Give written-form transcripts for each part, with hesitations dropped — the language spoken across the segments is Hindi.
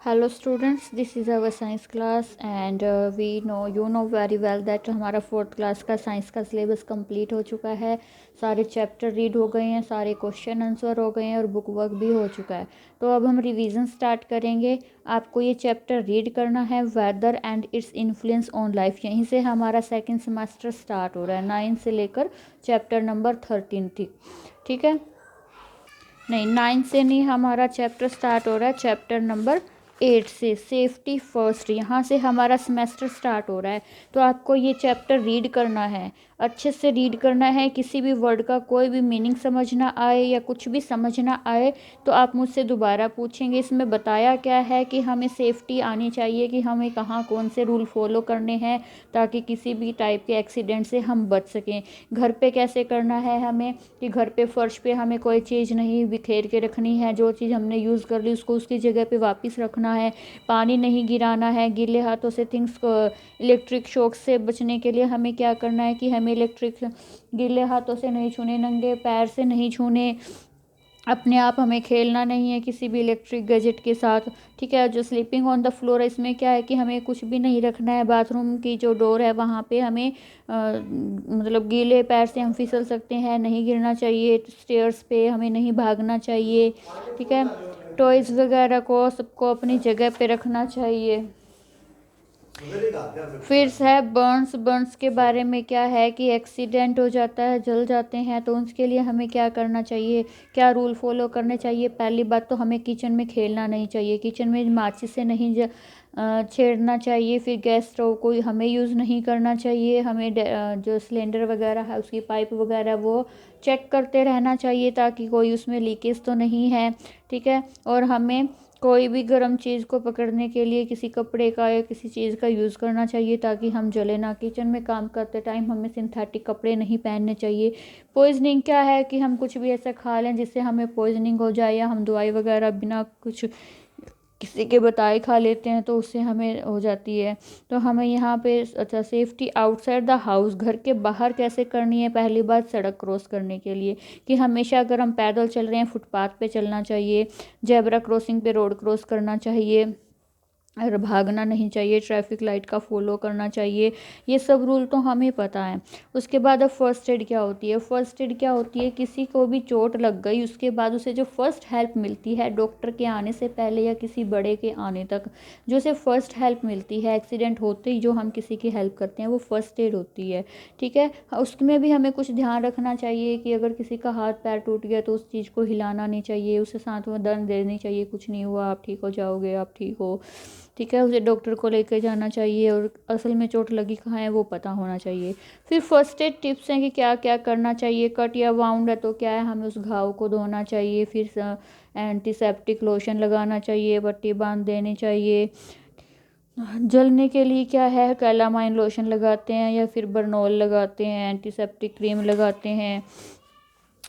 Hello students, this is our science class and we know you know very well that हमारा फोर्थ क्लास का साइंस का सिलेबस कंप्लीट हो चुका है। सारे चैप्टर रीड हो गए हैं, सारे क्वेश्चन आंसर हो गए हैं और बुक वर्क भी हो चुका है। तो अब हम रिवीजन स्टार्ट करेंगे। आपको ये चैप्टर रीड करना है, weather and its influence on life. यहीं से हमारा सेकेंड सेमेस्टर स्टार्ट हो रहा है, 9 से लेकर चैप्टर नंबर 13 तक। ठीक है, नहीं 9 से नहीं, हमारा चैप्टर स्टार्ट हो रहा है चैप्टर नंबर 8 से, सेफ्टी फर्स्ट। यहाँ से हमारा सेमेस्टर स्टार्ट हो रहा है। तो आपको ये चैप्टर रीड करना है, अच्छे से रीड करना है। किसी भी वर्ड का कोई भी मीनिंग समझ ना आए या कुछ भी समझ ना आए तो आप मुझसे दोबारा पूछेंगे। इसमें बताया क्या है कि हमें सेफ्टी आनी चाहिए, कि हमें कहाँ कौन से रूल फॉलो करने हैं ताकि किसी भी टाइप के एक्सीडेंट से हम बच सकें। घर पे कैसे करना है हमें, कि घर पे फर्श पे हमें कोई चीज़ नहीं बिखेर के रखनी है। जो चीज़ हमने यूज़ कर ली उसको उसकी जगह पे वापस रखना है। पानी नहीं गिराना है गीले हाथों से। थिंग्स को इलेक्ट्रिक शॉक से बचने के लिए हमें क्या करना है कि हमें इलेक्ट्रिक गीले हाथों से नहीं छूने, नंगे पैर से नहीं छूने, अपने आप हमें खेलना नहीं है किसी भी इलेक्ट्रिक गैजेट के साथ। ठीक है, जो स्लीपिंग ऑन द फ्लोर है इसमें क्या है कि हमें कुछ भी नहीं रखना है। बाथरूम की जो डोर है वहाँ पे हमें मतलब गीले पैर से हम फिसल सकते हैं, नहीं गिरना चाहिए। स्टेयर्स पे हमें नहीं भागना चाहिए। ठीक है, टॉयज़ वगैरह को सबको अपनी जगह पे रखना चाहिए। फिर है बर्न्स। बर्न्स के बारे में क्या है कि एक्सीडेंट हो जाता है, जल जाते हैं, तो उसके लिए हमें क्या करना चाहिए, क्या रूल फॉलो करने चाहिए। पहली बात तो हमें किचन में खेलना नहीं चाहिए, किचन में माचिस से नहीं छेड़ना चाहिए। फिर गैस स्टोव को हमें यूज़ नहीं करना चाहिए। हमें जो सिलेंडर वगैरह है उसकी पाइप वगैरह वो चेक करते रहना चाहिए ताकि कोई उसमें लीकेज तो नहीं है। ठीक है, और हमें कोई भी गर्म चीज़ को पकड़ने के लिए किसी कपड़े का या किसी चीज़ का यूज़ करना चाहिए ताकि हम जले ना। किचन में काम करते टाइम हमें सिंथेटिक कपड़े नहीं पहनने चाहिए। पॉइजनिंग क्या है कि हम कुछ भी ऐसा खा लें जिससे हमें पॉइजनिंग हो जाए, या हम दवाई वगैरह बिना कुछ किसी के बताए खा लेते हैं तो उससे हमें हो जाती है। तो हमें यहाँ पे अच्छा, सेफ्टी आउटसाइड द हाउस, घर के बाहर कैसे करनी है। पहली बात सड़क क्रॉस करने के लिए कि हमेशा अगर हम पैदल चल रहे हैं फुटपाथ पे चलना चाहिए। जेब्रा क्रॉसिंग पे रोड क्रॉस करना चाहिए और भागना नहीं चाहिए। ट्रैफिक लाइट का फॉलो करना चाहिए। ये सब रूल तो हमें पता है। उसके बाद अब फर्स्ट एड क्या होती है। फर्स्ट एड क्या होती है, किसी को भी चोट लग गई उसके बाद उसे जो फर्स्ट हेल्प मिलती है डॉक्टर के आने से पहले या किसी बड़े के आने तक, जो उसे फर्स्ट हेल्प मिलती है एक्सीडेंट होते ही जो हम किसी की हेल्प करते हैं वो फर्स्ट एड होती है। ठीक है, उसमें भी हमें कुछ ध्यान रखना चाहिए कि अगर किसी का हाथ पैर टूट गया तो उस चीज़ को हिलाना नहीं चाहिए, उसे सांत्वना देनी चाहिए, कुछ नहीं हुआ, आप ठीक हो जाओगे, आप ठीक हो। ठीक है, उसे डॉक्टर को लेकर जाना चाहिए और असल में चोट लगी कहाँ है वो पता होना चाहिए। फिर फर्स्ट एड टिप्स हैं कि क्या क्या करना चाहिए। कट या वाउंड है तो क्या है, हमें उस घाव को धोना चाहिए। फिर एंटीसेप्टिक लोशन लगाना चाहिए, पट्टी बांध देनी चाहिए। जलने के लिए क्या है, कैलामाइन लोशन लगाते हैं या फिर बर्नॉल लगाते हैं, एंटीसेप्टिक क्रीम लगाते हैं।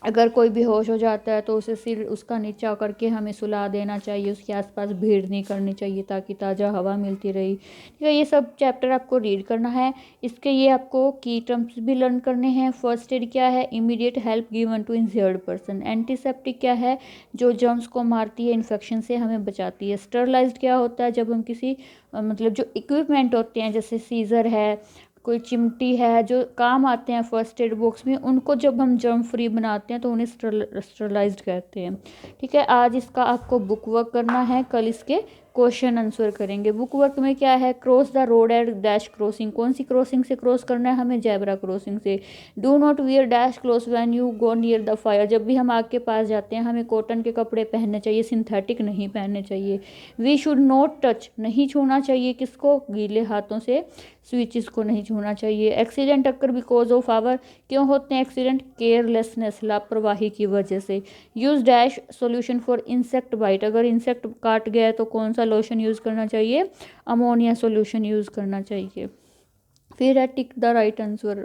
अगर कोई बेहोश हो जाता है तो उसे सिर उसका नीचा करके हमें सुला देना चाहिए, उसके आसपास भीड़ नहीं करनी चाहिए ताकि ताज़ा हवा मिलती रही। ठीक है, ये सब चैप्टर आपको रीड करना है। इसके ये आपको की टर्म्स भी लर्न करने हैं। फर्स्ट एड क्या है, immediate help given to injured person. Antiseptic क्या है, जो जर्म्स को मारती है, इन्फेक्शन से हमें बचाती है। स्टरलाइज्ड क्या होता है, जब हम किसी मतलब जो इक्विपमेंट होते हैं जैसे सीज़र है, कोई चिमटी है, जो काम आते हैं फर्स्ट एड बॉक्स में, उनको जब हम जर्म फ्री बनाते हैं तो उन्हें स्टरलाइज्ड कहते हैं। ठीक है, आज इसका आपको बुक वर्क करना है, कल इसके क्वेश्चन आंसर करेंगे। बुक वर्क में क्या है, cross the road at dash crossing. कौन सी क्रॉसिंग से क्रॉस करना है हमें, जेब्रा क्रॉसिंग से। Do not wear dash cloth when you go near the fire. जब भी हम आग के पास जाते हैं हमें कॉटन के कपड़े पहनने चाहिए, सिंथेटिक नहीं पहनने चाहिए। वी शुड नॉट टच, नहीं छूना चाहिए किसको, गीले हाथों से स्विचेस को नहीं छूना चाहिए। Accident occur because of our, क्यों होते हैं एक्सीडेंट, केयरलेसनेस, लापरवाही की वजह से। Use dash solution for insect bite, अगर इंसेक्ट काट गया है तो कौन सा लोशन यूज़ करना चाहिए, अमोनिया सॉल्यूशन यूज़ करना चाहिए। फिर है tick the right answer,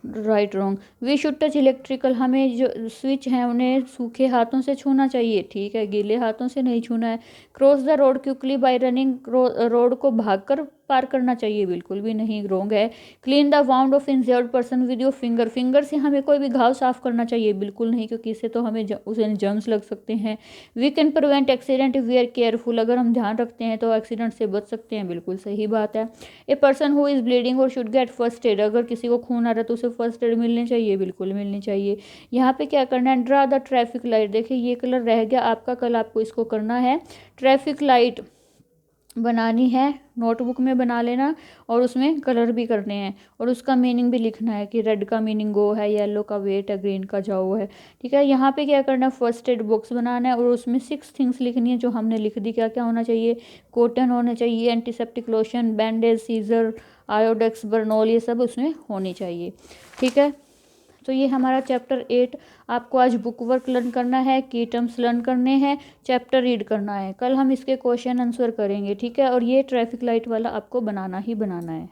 right wrong. We should touch electrical, हमें जो स्विच हैं उन्हें सूखे हाथों से छूना चाहिए। ठीक है, गीले हाथों से नहीं छूना है। Cross the road quickly bye running, road को भागकर पार करना चाहिए, बिल्कुल भी नहीं, रॉन्ग है। Clean the wound of injured person with your finger, finger से हमें कोई भी घाव साफ करना चाहिए, बिल्कुल नहीं, क्योंकि इससे तो हमें उसे जर्म्स लग सकते हैं। We can prevent accident if we are careful, अगर हम ध्यान रखते हैं तो एक्सीडेंट से बच सकते हैं, बिल्कुल सही बात है। A person who is bleeding और शुड गेट फर्स्ट एड, अगर किसी को खून आ रहा है तो उसे फर्स्ट एड मिलनी चाहिए, बिल्कुल मिलनी चाहिए। यहाँ पे क्या करना है, ड्रा द ट्रैफिक लाइट, देखिए ये कलर रह गया आपका, कल आपको इसको करना है। ट्रैफिक लाइट बनानी है, नोटबुक में बना लेना और उसमें कलर भी करने हैं और उसका मीनिंग भी लिखना है कि रेड का मीनिंग गो है, येलो का वेट है, ग्रीन का जाओ है, ठीक है। यहाँ पे क्या करना है, फर्स्ट एड बॉक्स बनाना है और उसमें 6 थिंग्स लिखनी है जो हमने लिख दी। क्या क्या होना चाहिए, कॉटन होना चाहिए, antiseptic lotion, bandage, scissor, Iodex, Burnol, ये सब उसमें होनी चाहिए, ठीक है। तो ये हमारा चैप्टर 8 आपको आज बुक वर्क लर्न करना है, की टर्म्स लर्न करने हैं, चैप्टर रीड करना है। कल हम इसके क्वेश्चन आंसर करेंगे, ठीक है। और ये ट्रैफिक लाइट वाला आपको बनाना ही बनाना है।